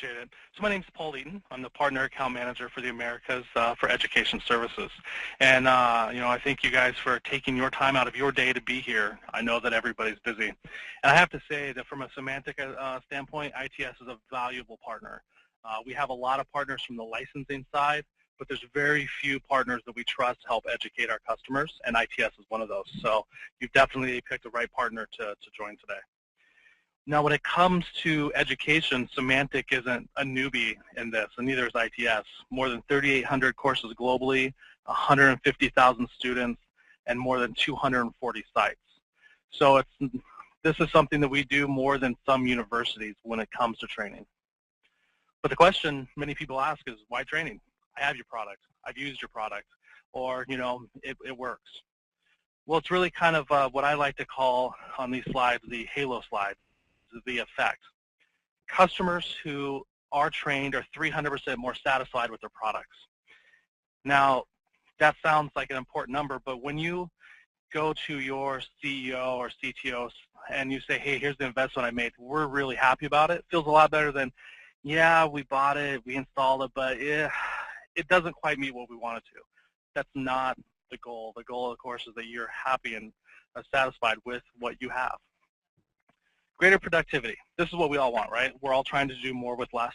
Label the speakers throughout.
Speaker 1: appreciate it. So my name is Paul Eaton. I'm the Partner Account Manager for the Americas for Education Services. And, I thank you guys for taking your time out of your day to be here. I know that everybody's busy. And I have to say that from a Symantec standpoint, ITS is a valuable partner. We have a lot of partners from the licensing side, but there's very few partners that we trust to help educate our customers, and ITS is one of those. So you've definitely picked the right partner to join today. Now, when it comes to education, Symantec isn't a newbie in this, and neither is ITS. More than 3,800 courses globally, 150,000 students, and more than 240 sites. So this is something that we do more than some universities when it comes to training. But the question many people ask is, why training? I have your product. I've used your product. Or, it works. Well, it's really kind of what I like to call on these slides the halo slide. The effect. Customers who are trained are 300% more satisfied with their products. Now, that sounds like an important number, but when you go to your CEO or CTO and you say, hey, here's the investment I made, we're really happy about it, feels a lot better than, yeah, we bought it, we installed it, but it doesn't quite meet what we wanted to. That's not the goal. The goal, of course, is that you're happy and satisfied with what you have. Greater productivity. This is what we all want, right? We're all trying to do more with less.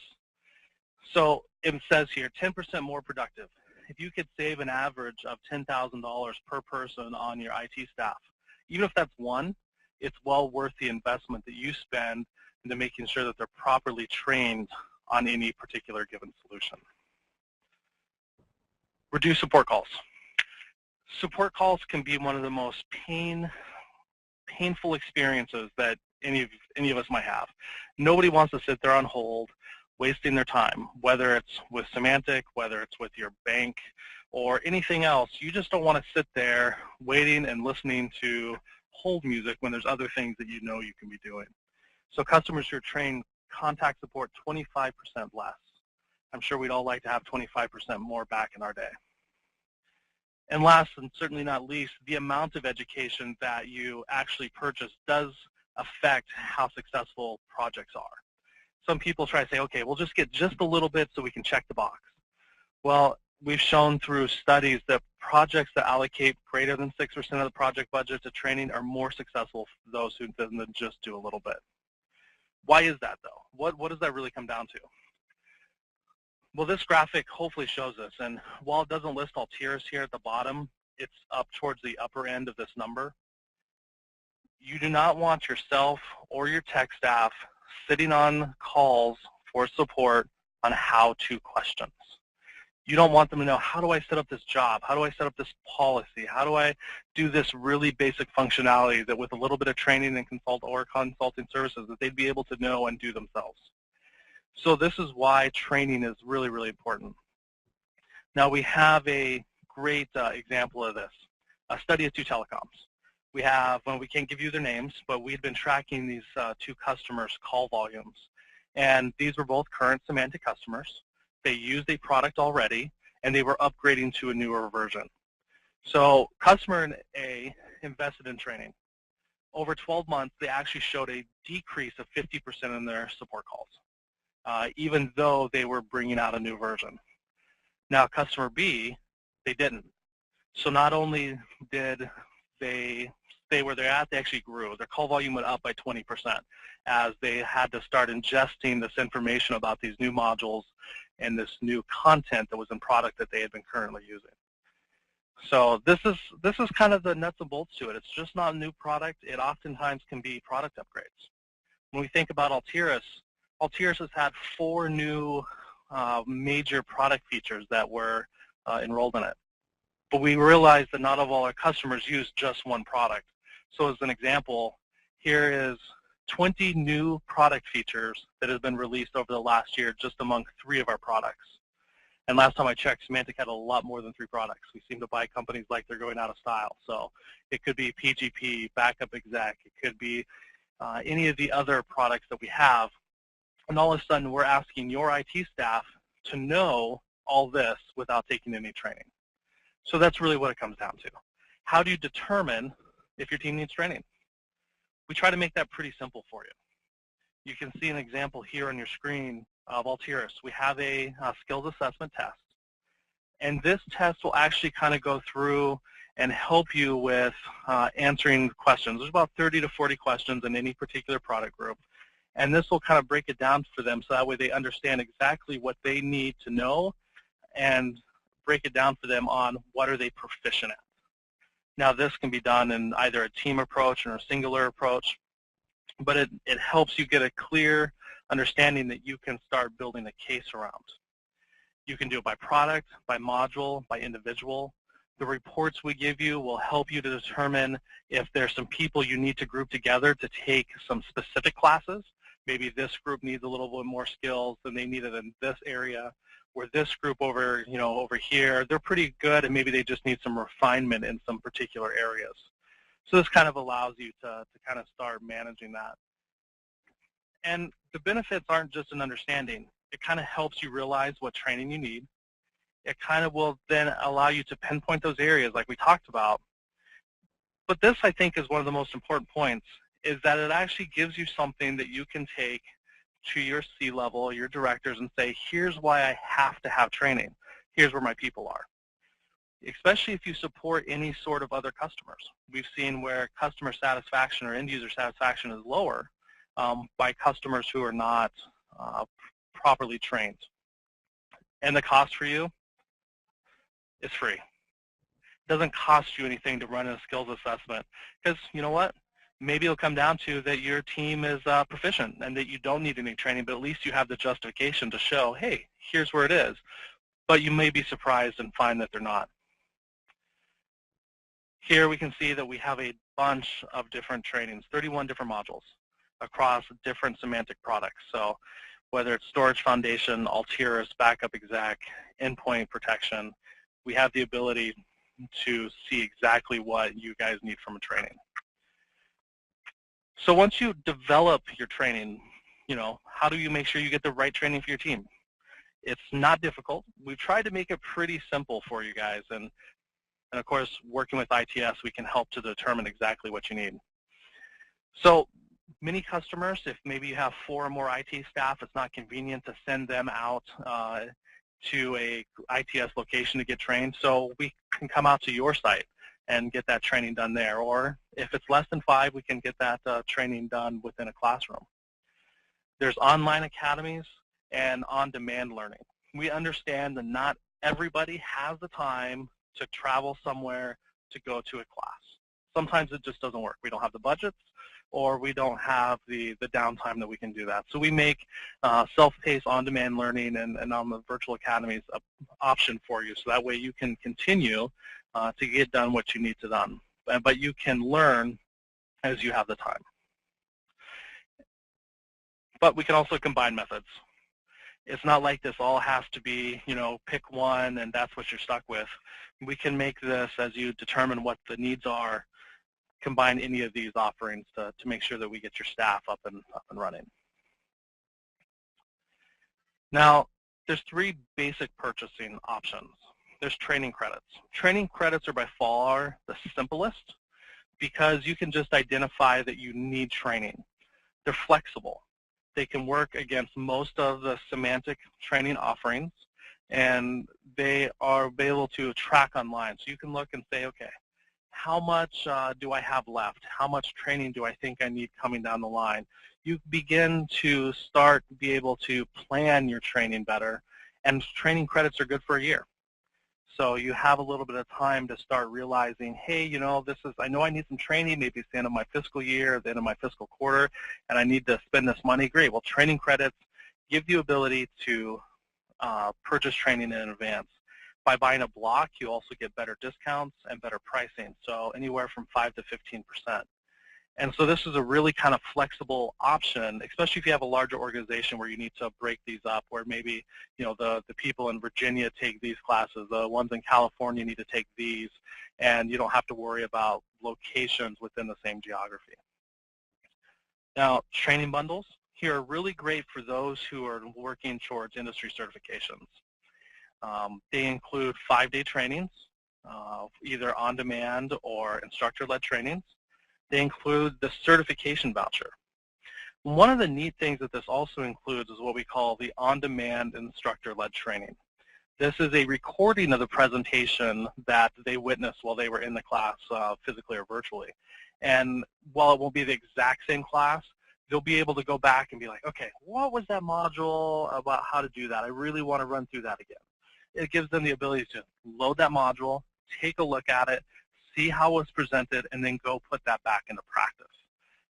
Speaker 1: So it says here, 10% more productive. If you could save an average of $10,000 per person on your IT staff, even if that's one, it's well worth the investment that you spend into making sure that they're properly trained on any particular given solution. Reduce support calls. Support calls can be one of the most painful experiences that any of us might have. Nobody wants to sit there on hold, wasting their time, whether it's with Symantec, whether it's with your bank, or anything else. You just don't want to sit there waiting and listening to hold music when there's other things that you know you can be doing. So customers who are trained contact support 25% less. I'm sure we'd all like to have 25% more back in our day. And last, and certainly not least, the amount of education that you actually purchase does affect how successful projects are. Some people try to say, okay, we'll just get just a little bit so we can check the box. Well, we've shown through studies that projects that allocate greater than 6% of the project budget to training are more successful for those who than just do a little bit. Why is that, though? What does that really come down to? Well, this graphic hopefully shows this, and while it doesn't list Altiris here at the bottom, it's up towards the upper end of this number. You do not want yourself or your tech staff sitting on calls for support on how-to questions. You don't want them to know, how do I set up this job? How do I set up this policy? How do I do this really basic functionality that with a little bit of training and consulting services that they'd be able to know and do themselves? So this is why training is really, really important. Now we have a great example of this, a study of two telecoms. We have, well, we can't give you their names, but we've been tracking these two customers' call volumes. And these were both current Symantec customers. They used a product already, and they were upgrading to a newer version. So customer A invested in training. Over 12 months, they actually showed a decrease of 50% in their support calls, even though they were bringing out a new version. Now, customer B, they didn't. So not only did they stay where they're at, they actually grew. Their call volume went up by 20% as they had to start ingesting this information about these new modules and this new content that was in product that they had been currently using. So this is kind of the nuts and bolts to it. It's just not a new product. It oftentimes can be product upgrades. When we think about Altiris, Altiris has had 4 new major product features that were enrolled in it. But we realized that not all our customers use just one product. So as an example, here is 20 new product features that have been released over the last year just among 3 of our products. And last time I checked, Symantec had a lot more than 3 products. We seem to buy companies like they're going out of style. So it could be PGP, Backup Exec, it could be any of the other products that we have. And all of a sudden, we're asking your IT staff to know all this without taking any training. So that's really what it comes down to. How do you determine if your team needs training? We try to make that pretty simple for you. You can see an example here on your screen of Altiris, we have a skills assessment test. And this test will actually kind of go through and help you with answering questions. There's about 30 to 40 questions in any particular product group. And this will kind of break it down for them so that way they understand exactly what they need to know and break it down for them on what are they proficient at. Now this can be done in either a team approach or a singular approach, but it helps you get a clear understanding that you can start building a case around. You can do it by product, by module, by individual. The reports we give you will help you to determine if there's some people you need to group together to take some specific classes. Maybe this group needs a little bit more skills than they needed in this area, where this group over here, they're pretty good and maybe they just need some refinement in some particular areas. So this kind of allows you to kind of start managing that. And the benefits aren't just an understanding. It kind of helps you realize what training you need. It kind of will then allow you to pinpoint those areas like we talked about. But this, I think, is one of the most important points, is that it actually gives you something that you can take to your C-level, your directors, and say, here's why I have to have training. Here's where my people are. Especially if you support any sort of other customers. We've seen where customer satisfaction or end user satisfaction is lower by customers who are not properly trained. And the cost for you is free. It doesn't cost you anything to run a skills assessment because, you know what, maybe it'll come down to that your team is proficient and that you don't need any training, but at least you have the justification to show, hey, here's where it is. But you may be surprised and find that they're not. Here we can see that we have a bunch of different trainings, 31 different modules across different Symantec products. So whether it's Storage Foundation, Altiris, Backup Exec, Endpoint Protection, we have the ability to see exactly what you guys need from a training. So once you develop your training, how do you make sure you get the right training for your team? It's not difficult. We've tried to make it pretty simple for you guys, and of course, working with ITS, we can help to determine exactly what you need. So many customers, if maybe you have 4 or more IT staff, it's not convenient to send them out to a ITS location to get trained, so we can come out to your site and get that training done there. Or if it's less than 5, we can get that training done within a classroom. There's online academies and on-demand learning. We understand that not everybody has the time to travel somewhere to go to a class. Sometimes it just doesn't work. We don't have the budgets, or we don't have the downtime that we can do that. So we make self-paced on-demand learning and on the virtual academies an option for you, so that way you can continue to get done what you need to done. But you can learn as you have the time. But we can also combine methods. It's not like this all has to be, pick one and that's what you're stuck with. We can make this, as you determine what the needs are, combine any of these offerings to make sure that we get your staff up and running. Now, there's 3 basic purchasing options. There's training credits. Training credits are by far the simplest because you can just identify that you need training. They're flexible. They can work against most of the Symantec training offerings, and they are able to track online. So you can look and say, okay, how much do I have left? How much training do I think I need coming down the line? You begin to be able to plan your training better, and training credits are good for a year. So you have a little bit of time to start realizing, hey, I know I need some training, maybe it's the end of my fiscal year, the end of my fiscal quarter, and I need to spend this money. Great. Well, training credits give you ability to purchase training in advance. By buying a block, you also get better discounts and better pricing, so anywhere from 5 to 15%. And so this is a really kind of flexible option, especially if you have a larger organization where you need to break these up, where maybe the people in Virginia take these classes, the ones in California need to take these, and you don't have to worry about locations within the same geography. Now, training bundles here are really great for those who are working towards industry certifications. They include 5-day trainings, either on-demand or instructor-led trainings. They include the certification voucher. One of the neat things that this also includes is what we call the on-demand instructor-led training. This is a recording of the presentation that they witnessed while they were in the class, physically or virtually. And while it won't be the exact same class, they'll be able to go back and be like, okay, what was that module about how to do that? I really want to run through that again. It gives them the ability to load that module, take a look at it, see how it was presented, and then go put that back into practice.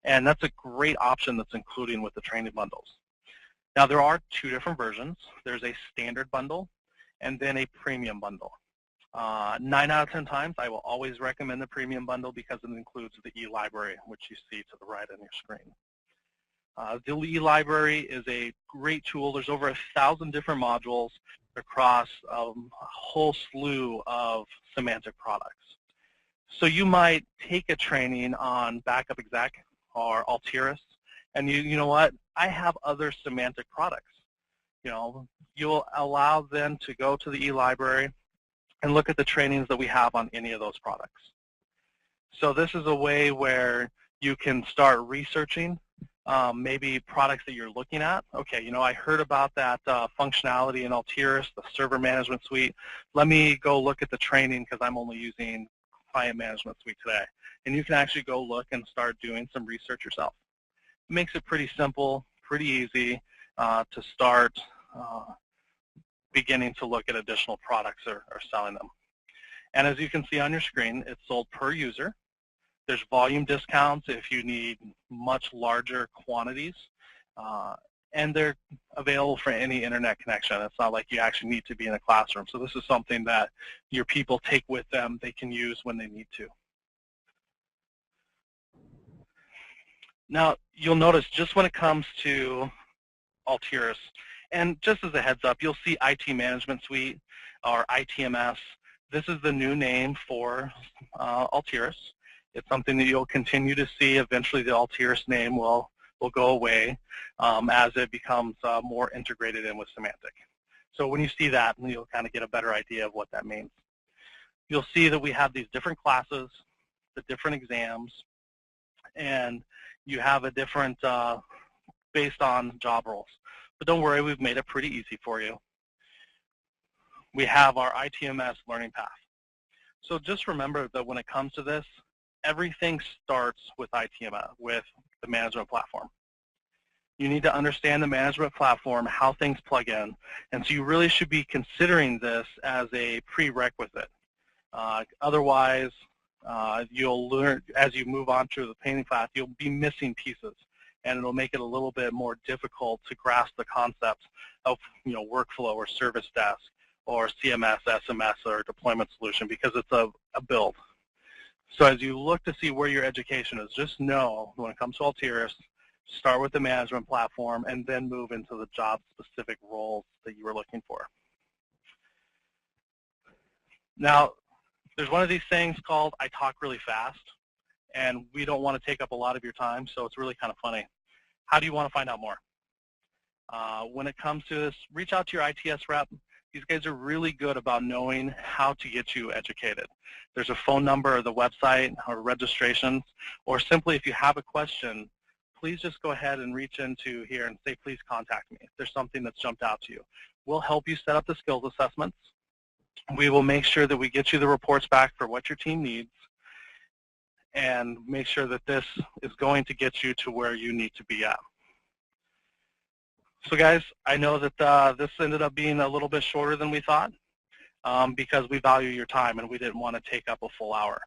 Speaker 1: And that's a great option that's including with the training bundles. Now, there are two different versions. There's a standard bundle and then a premium bundle. 9 out of 10 times, I will always recommend the premium bundle because it includes the e-library, which you see to the right on your screen. The e-library is a great tool. There's over 1,000 different modules across a whole slew of Symantec products. So you might take a training on Backup Exec or Altiris, and you know what? I have other Symantec products. You'll allow them to go to the e-library and look at the trainings that we have on any of those products. So this is a way where you can start researching maybe products that you're looking at. Okay, I heard about that functionality in Altiris, the server management suite. Let me go look at the training because I'm only using client management suite today. And you can actually go look and start doing some research yourself. It makes it pretty simple, pretty easy to start beginning to look at additional products or selling them. And as you can see on your screen, it's sold per user. There's volume discounts if you need much larger quantities, and they're available for any internet connection. It's not like you actually need to be in a classroom. So this is something that your people take with them, they can use when they need to. Now, you'll notice just when it comes to Altiris, and just as a heads up, you'll see IT Management Suite or ITMS. This is the new name for Altiris. It's something that you'll continue to see. Eventually, the Altiris name will go away as it becomes more integrated in with Symantec. So when you see that, you'll kind of get a better idea of what that means. You'll see that we have these different classes, the different exams, and you have a different based on job roles. But don't worry, we've made it pretty easy for you. We have our ITMS learning path. So just remember that when it comes to this, everything starts with ITMS, with the management platform. You need to understand the management platform, how things plug in, and so you really should be considering this as a prerequisite. Otherwise, you'll learn, as you move on through the training path, you'll be missing pieces, and it'll make it a little bit more difficult to grasp the concepts of workflow or service desk or CMS, SMS, or deployment solution because it's a build. So as you look to see where your education is, just know when it comes to Altiris, start with the management platform and then move into the job-specific roles that you were looking for. Now, there's one of these things called I talk really fast, and we don't want to take up a lot of your time, so it's really kind of funny. How do you want to find out more? When it comes to this, reach out to your ITS rep. These guys are really good about knowing how to get you educated. There's a phone number or the website or registrations, or simply if you have a question, please just go ahead and reach into here and say, please contact me if there's something that's jumped out to you. We'll help you set up the skills assessments. We will make sure that we get you the reports back for what your team needs and make sure that this is going to get you to where you need to be at. So guys, I know that this ended up being a little bit shorter than we thought because we value your time and we didn't want to take up a full hour.